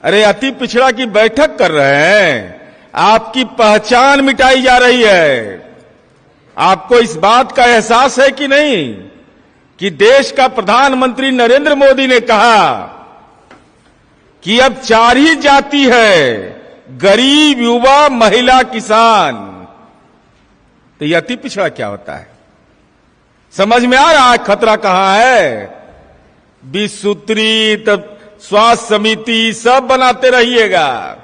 अरे अति पिछड़ा की बैठक कर रहे हैं, आपकी पहचान मिटाई जा रही है। आपको इस बात का एहसास है कि नहीं कि देश का प्रधानमंत्री नरेंद्र मोदी ने कहा कि अब 4 ही जाति है, गरीब, युवा, महिला, किसान। तो ये अति पिछड़ा क्या होता है? समझ में आ रहा है खतरा कहां है? 20 सूत्री, तब स्वास्थ्य समिति सब बनाते रहिएगा,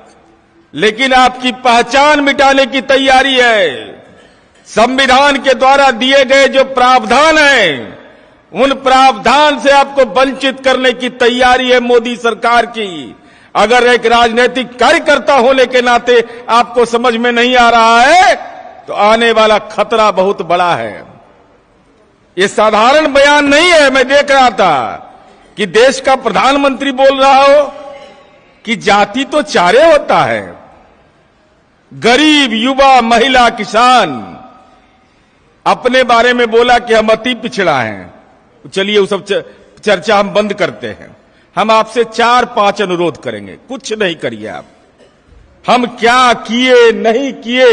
लेकिन आपकी पहचान मिटाने की तैयारी है। संविधान के द्वारा दिए गए जो प्रावधान हैं, उन प्रावधान से आपको वंचित करने की तैयारी है मोदी सरकार की। अगर एक राजनीतिक कार्यकर्ता होने के नाते आपको समझ में नहीं आ रहा है, तो आने वाला खतरा बहुत बड़ा है। ये साधारण बयान नहीं है। मैं देख रहा था कि देश का प्रधानमंत्री बोल रहा हो कि जाति तो 4 होता है, गरीब, युवा, महिला, किसान। अपने बारे में बोला कि हम अति पिछड़ा हैं। चलिए वो सब चर्चा हम बंद करते हैं। हम आपसे 4-5 अनुरोध करेंगे, कुछ नहीं करिए आप। हम क्या किए नहीं किए,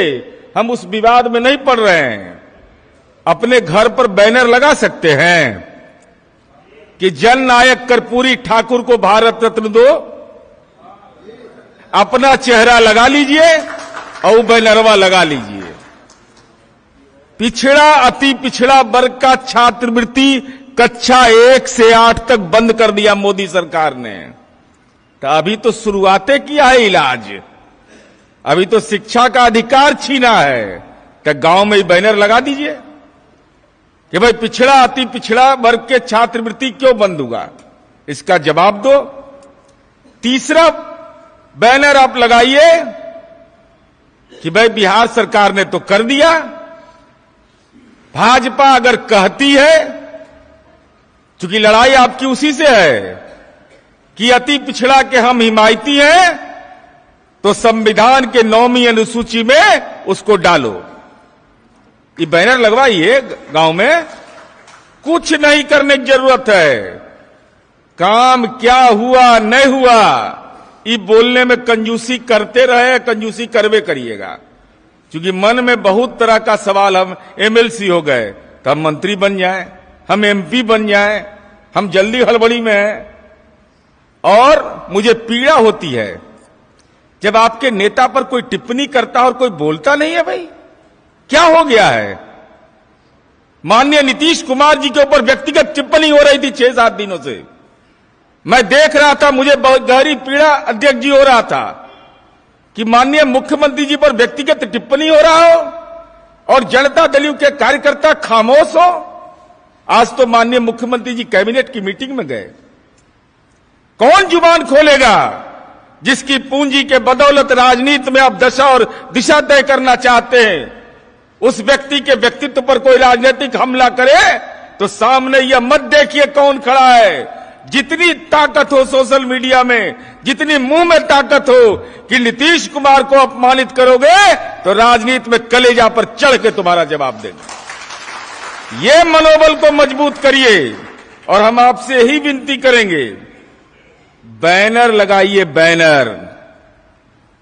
हम उस विवाद में नहीं पड़ रहे हैं। अपने घर पर बैनर लगा सकते हैं कि जन नायक कर्पूरी ठाकुर को भारत रत्न दो, अपना चेहरा लगा लीजिए और बैनरवा लगा लीजिए। पिछड़ा, अति पिछड़ा वर्ग का छात्रवृत्ति कक्षा 1 से 8 तक बंद कर दिया मोदी सरकार ने। तो अभी तो शुरुआतें किया है इलाज, अभी तो शिक्षा का अधिकार छीना है। क्या गांव में ही बैनर लगा दीजिए कि भाई पिछड़ा, अति पिछड़ा वर्ग के छात्रवृत्ति क्यों बंद हुआ? इसका जवाब दो। तीसरा बैनर आप लगाइए कि भाई बिहार सरकार ने तो कर दिया। भाजपा अगर कहती है, चूंकि लड़ाई आपकी उसी से है कि अति पिछड़ा के हम हिमायती हैं, तो संविधान के 9वीं अनुसूची में उसको डालो। ये बैनर लगवाइए गांव में। कुछ नहीं करने की जरूरत है। काम क्या हुआ नहीं हुआ, ये बोलने में कंजूसी करते रहे, कंजूसी करवे करिएगा। क्योंकि मन में बहुत तरह का सवाल, हम एमएलसी हो गए तो हम मंत्री बन जाएं, हम एमपी बन जाएं, हम जल्दी हड़बड़ी में हैं। और मुझे पीड़ा होती है जब आपके नेता पर कोई टिप्पणी करता और कोई बोलता नहीं है। भाई क्या हो गया है? माननीय नीतीश कुमार जी के ऊपर व्यक्तिगत टिप्पणी हो रही थी 6-7 दिनों से। मैं देख रहा था, मुझे बहुत गहरी पीड़ा अध्यक्ष जी हो रहा था कि माननीय मुख्यमंत्री जी पर व्यक्तिगत टिप्पणी हो रहा हो और जनता दल के कार्यकर्ता खामोश हो। आज तो माननीय मुख्यमंत्री जी कैबिनेट की मीटिंग में गए। कौन जुबान खोलेगा जिसकी पूंजी के बदौलत राजनीति में आप दशा और दिशा तय करना चाहते हैं? उस व्यक्ति के व्यक्तित्व पर कोई राजनीतिक हमला करे तो सामने यह मत देखिए कौन खड़ा है। जितनी ताकत हो सोशल मीडिया में, जितनी मुंह में ताकत हो कि नीतीश कुमार को अपमानित करोगे तो राजनीति में कलेजा पर चढ़ के तुम्हारा जवाब देंगे। ये मनोबल को मजबूत करिए। और हम आपसे ही विनती करेंगे, बैनर लगाइए, बैनर।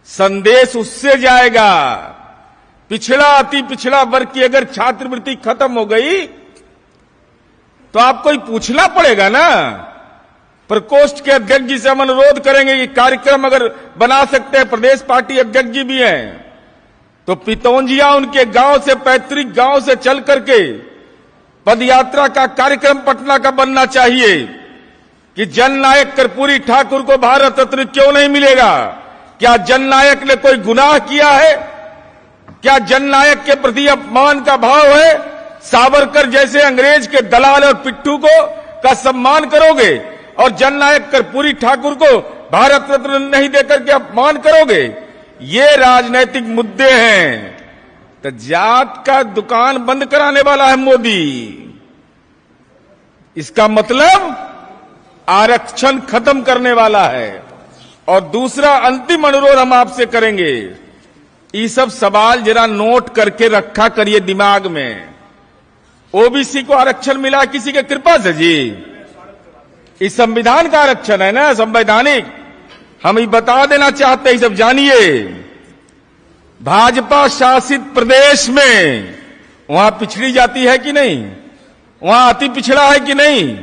संदेश उससे जाएगा। पिछड़ा, अति पिछड़ा वर्ग की अगर छात्रवृत्ति खत्म हो गई तो आपको ही पूछना पड़ेगा ना। प्रकोष्ठ के अध्यक्ष जी से हम अनुरोध करेंगे कि कार्यक्रम अगर बना सकते हैं, प्रदेश पार्टी अध्यक्ष जी भी हैं, तो पितौंजिया उनके गांव से, पैतृक गांव से चल करके पदयात्रा का कार्यक्रम पटना का बनना चाहिए कि जननायक कर्पूरी ठाकुर को भारत रत्न क्यों नहीं मिलेगा? क्या जननायक ने कोई गुनाह किया है? क्या जननायक के प्रति अपमान का भाव है? सावरकर जैसे अंग्रेज के दलाल और पिट्ठू को का सम्मान करोगे और जननायक कर्पूरी ठाकुर को भारत रत्न नहीं देकर के अपमान करोगे? ये राजनीतिक मुद्दे हैं। तो जात का दुकान बंद कराने वाला है मोदी। इसका मतलब आरक्षण खत्म करने वाला है। और दूसरा अंतिम अनुरोध हम आपसे करेंगे, ये सब सवाल जरा नोट करके रखा करिए दिमाग में। ओबीसी को आरक्षण मिला किसी के कृपा से जी? इस संविधान का आरक्षण है ना, संवैधानिक। हम ये बता देना चाहते हैं, सब जानिए, भाजपा शासित प्रदेश में वहां पिछड़ी जाती है कि नहीं, वहां अति पिछड़ा है कि नहीं?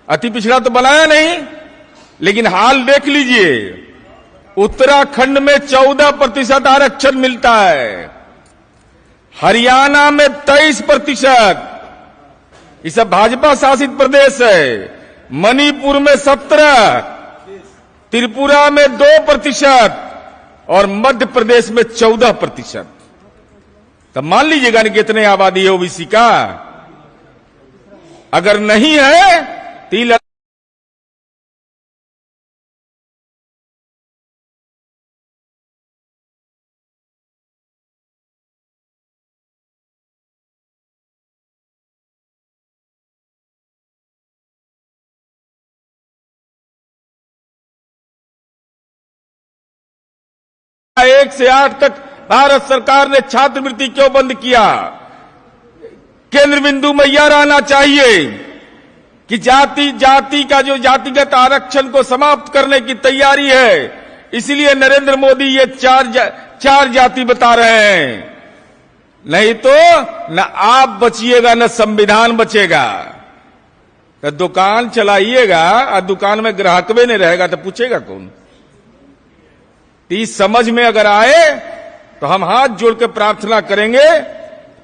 अति पिछड़ा तो बनाया नहीं, लेकिन हाल देख लीजिए, उत्तराखंड में 14% आरक्षण मिलता है, हरियाणा में 23%, ये सब भाजपा शासित प्रदेश है, मणिपुर में 17%, त्रिपुरा में 2% और मध्य प्रदेश में 14%। तब मान लीजिएगा कि कितने आबादी है ओबीसी का। अगर नहीं है तो एक से 8 तक भारत सरकार ने छात्रवृत्ति क्यों बंद किया? केंद्र बिंदु में यह रहना चाहिए कि जाति का जो जातिगत आरक्षण को समाप्त करने की तैयारी है, इसलिए नरेंद्र मोदी ये चार जाति बता रहे हैं। नहीं तो न आप बचिएगा न संविधान बचेगा। तो दुकान चलाइएगा और दुकान में ग्राहक भी नहीं रहेगा तो पूछेगा कौन? इस समझ में अगर आए तो हम हाथ जोड़ के प्रार्थना करेंगे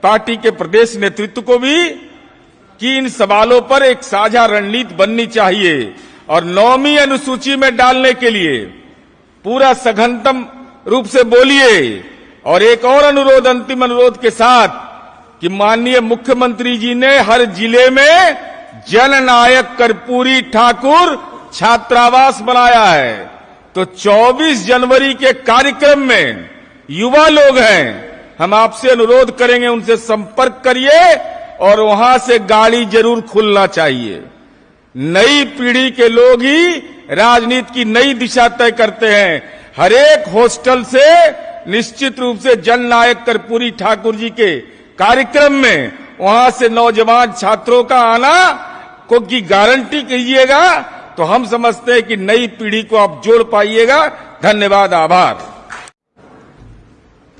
पार्टी के प्रदेश नेतृत्व को भी कि इन सवालों पर एक साझा रणनीति बननी चाहिए और 9वीं अनुसूची में डालने के लिए पूरा सघनतम रूप से बोलिए। और एक और अनुरोध, अंतिम अनुरोध के साथ, कि माननीय मुख्यमंत्री जी ने हर जिले में जननायक कर्पूरी ठाकुर छात्रावास बनाया है, तो 24 जनवरी के कार्यक्रम में युवा लोग हैं, हम आपसे अनुरोध करेंगे उनसे संपर्क करिए और वहां से गाड़ी जरूर खुलना चाहिए। नई पीढ़ी के लोग ही राजनीति की नई दिशा तय करते हैं। हर एक हॉस्टल से निश्चित रूप से जननायक कर्पूरी ठाकुर जी के कार्यक्रम में वहां से नौजवान छात्रों का आना को की गारंटी कीजिएगा, तो हम समझते हैं कि नई पीढ़ी को आप जोड़ पाइएगा। धन्यवाद, आभार।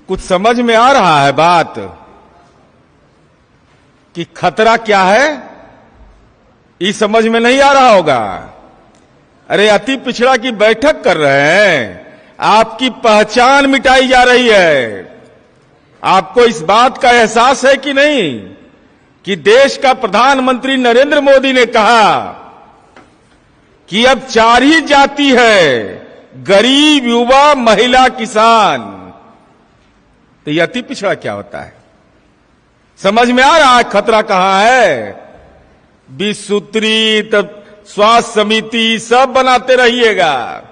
कुछ समझ में आ रहा है बात कि खतरा क्या है? ये समझ में नहीं आ रहा होगा। अरे अति पिछड़ा की बैठक कर रहे हैं, आपकी पहचान मिटाई जा रही है। आपको इस बात का एहसास है कि नहीं कि देश का प्रधानमंत्री नरेंद्र मोदी ने कहा कि अब 4 ही जाति है, गरीब, युवा, महिला, किसान। तो ये अति पिछड़ा क्या होता है? समझ में आ रहा है खतरा कहां है? 20 सूत्री, तब स्वास्थ्य समिति सब बनाते रहिएगा,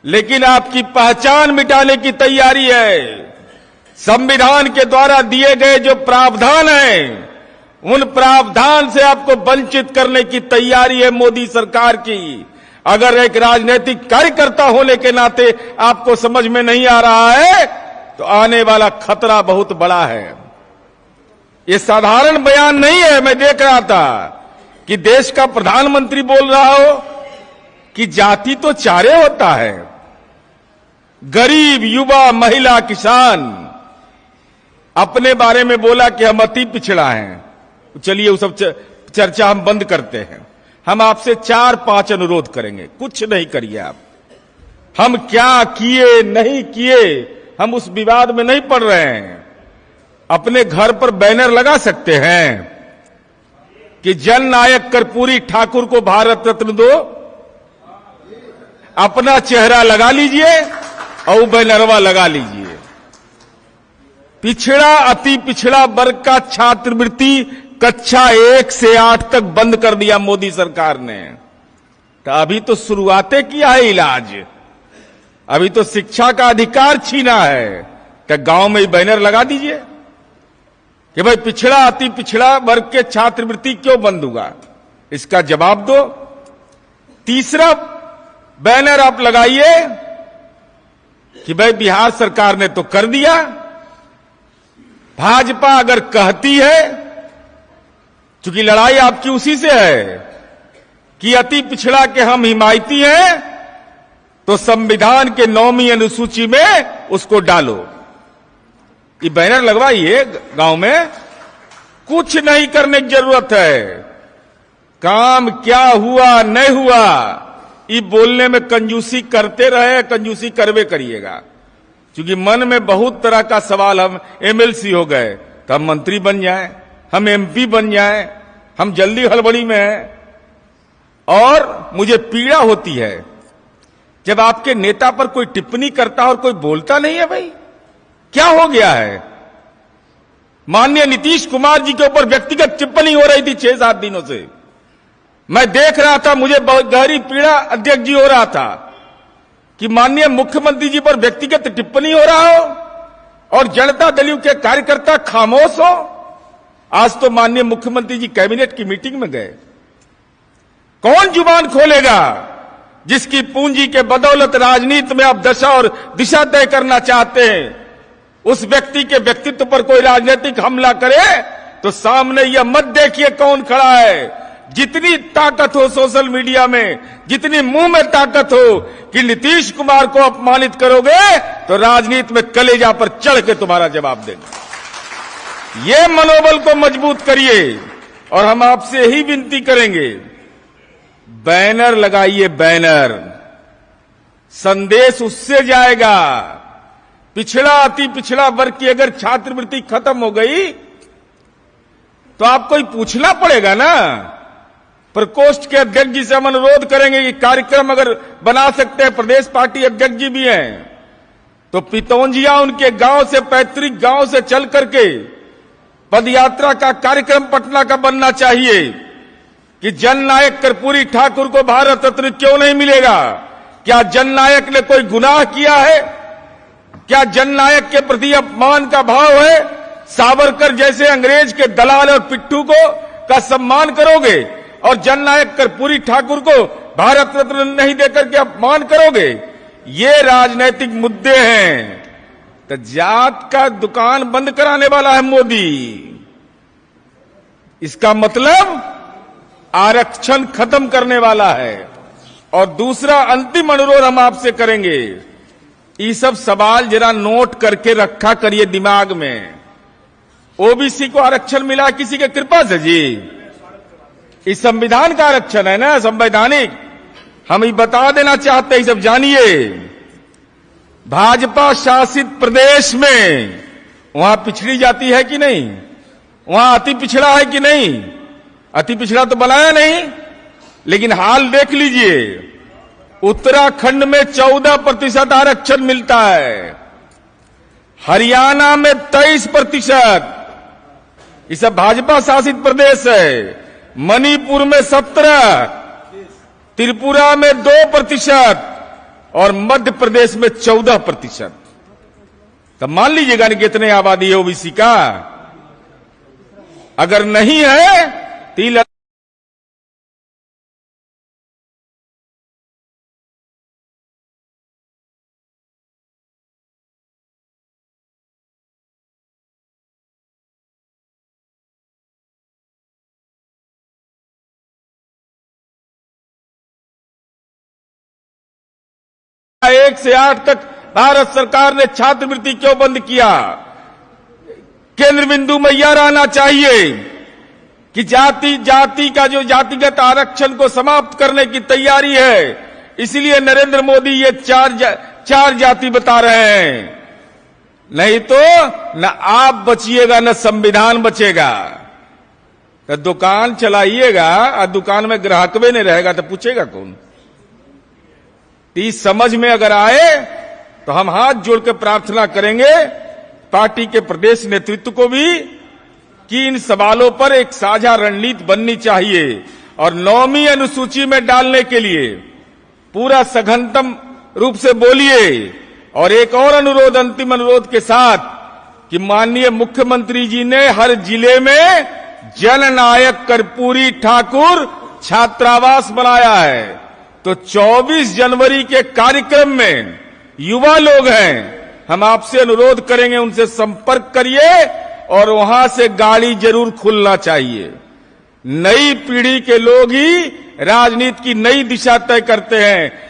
लेकिन आपकी पहचान मिटाने की तैयारी है। संविधान के द्वारा दिए गए जो प्रावधान हैं, उन प्रावधान से आपको वंचित करने की तैयारी है मोदी सरकार की। अगर एक राजनीतिक कार्यकर्ता होने के नाते आपको समझ में नहीं आ रहा है, तो आने वाला खतरा बहुत बड़ा है। ये साधारण बयान नहीं है। मैं देख रहा था कि देश का प्रधानमंत्री बोल रहा हो कि जाति तो 4 होता है, गरीब, युवा, महिला, किसान। अपने बारे में बोला कि हम अति पिछड़ा हैं। चलिए वो सब चर्चा हम बंद करते हैं। हम आपसे 4-5 अनुरोध करेंगे, कुछ नहीं करिए आप। हम क्या किए नहीं किए, हम उस विवाद में नहीं पड़ रहे हैं। अपने घर पर बैनर लगा सकते हैं कि जननायक कर्पूरी ठाकुर को भारत रत्न दो, अपना चेहरा लगा लीजिए और बैनरवा लगा लीजिए। पिछड़ा, अति पिछड़ा वर्ग का छात्रवृत्ति कक्षा 1 से 8 तक बंद कर दिया मोदी सरकार ने। तो अभी तो शुरुआतें किया है इलाज, अभी तो शिक्षा का अधिकार छीना है। तो गांव में ही बैनर लगा दीजिए कि भाई पिछड़ा, अति पिछड़ा वर्ग के छात्रवृत्ति क्यों बंद हुआ, इसका जवाब दो। तीसरा बैनर आप लगाइए कि भाई बिहार सरकार ने तो कर दिया। भाजपा अगर कहती है, चूंकि लड़ाई आपकी उसी से है कि अति पिछड़ा के हम हिमायती हैं, तो संविधान के 9वीं अनुसूची में उसको डालो। ये बैनर लगवाइए गांव में, कुछ नहीं करने की जरूरत है। काम क्या हुआ नहीं हुआ, ये बोलने में कंजूसी करते रहे, कंजूसी करवे करिएगा। क्योंकि मन में बहुत तरह का सवाल, हम एमएलसी हो गए तो हम मंत्री बन जाएं, हम एमपी बन जाएं, हम जल्दी हड़बड़ी में हैं। और मुझे पीड़ा होती है जब आपके नेता पर कोई टिप्पणी करता और कोई बोलता नहीं है। भाई क्या हो गया है? माननीय नीतीश कुमार जी के ऊपर व्यक्तिगत टिप्पणी हो रही थी 6-7 दिनों से, मैं देख रहा था, मुझे बहुत गहरी पीड़ा अध्यक्ष जी हो रहा था कि माननीय मुख्यमंत्री जी पर व्यक्तिगत टिप्पणी हो रहा हो और जनता दल के कार्यकर्ता खामोश हो। आज तो माननीय मुख्यमंत्री जी कैबिनेट की मीटिंग में गए। कौन जुबान खोलेगा जिसकी पूंजी के बदौलत राजनीति में आप दशा और दिशा तय करना चाहते हैं? उस व्यक्ति के व्यक्तित्व पर कोई राजनीतिक हमला करे तो सामने यह मत देखिए कौन खड़ा है। जितनी ताकत हो सोशल मीडिया में, जितनी मुंह में ताकत हो कि नीतीश कुमार को अपमानित करोगे तो राजनीति में कलेजा पर चढ़ के तुम्हारा जवाब देंगे। ये मनोबल को मजबूत करिए और हम आपसे ही विनती करेंगे, बैनर लगाइए, बैनर। संदेश उससे जाएगा। पिछड़ा अति पिछड़ा वर्ग की अगर छात्रवृत्ति खत्म हो गई तो आपको ही पूछना पड़ेगा ना। प्रकोष्ठ के अध्यक्ष जी से हम अनुरोध करेंगे कि कार्यक्रम अगर बना सकते हैं, प्रदेश पार्टी अध्यक्ष जी भी हैं, तो पितौंजिया उनके गांव से, पैतृक गांव से चल करके पदयात्रा का कार्यक्रम पटना का बनना चाहिए कि जननायक कर्पूरी ठाकुर को भारत रत्न क्यों नहीं मिलेगा? क्या जननायक ने कोई गुनाह किया है? क्या जननायक के प्रति अपमान का भाव है? सावरकर जैसे अंग्रेज के दलाल और पिट्ठू को का सम्मान करोगे और जननायक कर्पूरी ठाकुर को भारत रत्न नहीं देकर के अपमान करोगे? ये राजनीतिक मुद्दे हैं। तो जात का दुकान बंद कराने वाला है मोदी। इसका मतलब आरक्षण खत्म करने वाला है। और दूसरा अंतिम अनुरोध हम आपसे करेंगे, ये सब सवाल जरा नोट करके रखा करिए दिमाग में। ओबीसी को आरक्षण मिला किसी के कृपा से जी? इस संविधान का आरक्षण है ना, संवैधानिक। हम ये बता देना चाहते हैं, सब जानिए। भाजपा शासित प्रदेश में वहां पिछड़ी जाति है कि नहीं? वहां अति पिछड़ा है कि नहीं? अति पिछड़ा तो बनाया नहीं, लेकिन हाल देख लीजिए, उत्तराखंड में 14% आरक्षण मिलता है, हरियाणा में 23%। ये सब भाजपा शासित प्रदेश है। मणिपुर में 17%, त्रिपुरा में 2% और मध्य प्रदेश में 14%। तब मान लीजिएगा कि कितने आबादी है ओबीसी का। अगर नहीं है तो एक से 8 तक भारत सरकार ने छात्रवृत्ति क्यों बंद किया? केंद्र बिंदु में यह रहना चाहिए कि जाति का जो जातिगत आरक्षण को समाप्त करने की तैयारी है, इसलिए नरेंद्र मोदी ये चार जाति बता रहे हैं। नहीं तो न आप बचिएगा न संविधान बचेगा। तो दुकान चलाइएगा और दुकान में ग्राहक भी नहीं रहेगा तो पूछेगा कौन? इस समझ में अगर आए तो हम हाथ जोड़ के प्रार्थना करेंगे पार्टी के प्रदेश नेतृत्व को भी कि इन सवालों पर एक साझा रणनीति बननी चाहिए और 9वीं अनुसूची में डालने के लिए पूरा सघनतम रूप से बोलिए। और एक और अनुरोध, अंतिम अनुरोध के साथ, कि माननीय मुख्यमंत्री जी ने हर जिले में जननायक कर्पूरी ठाकुर छात्रावास बनाया है। तो 24 जनवरी के कार्यक्रम में युवा लोग हैं, हम आपसे अनुरोध करेंगे उनसे संपर्क करिए और वहां से गाड़ी जरूर खुलना चाहिए। नई पीढ़ी के लोग ही राजनीति की नई दिशा तय करते हैं।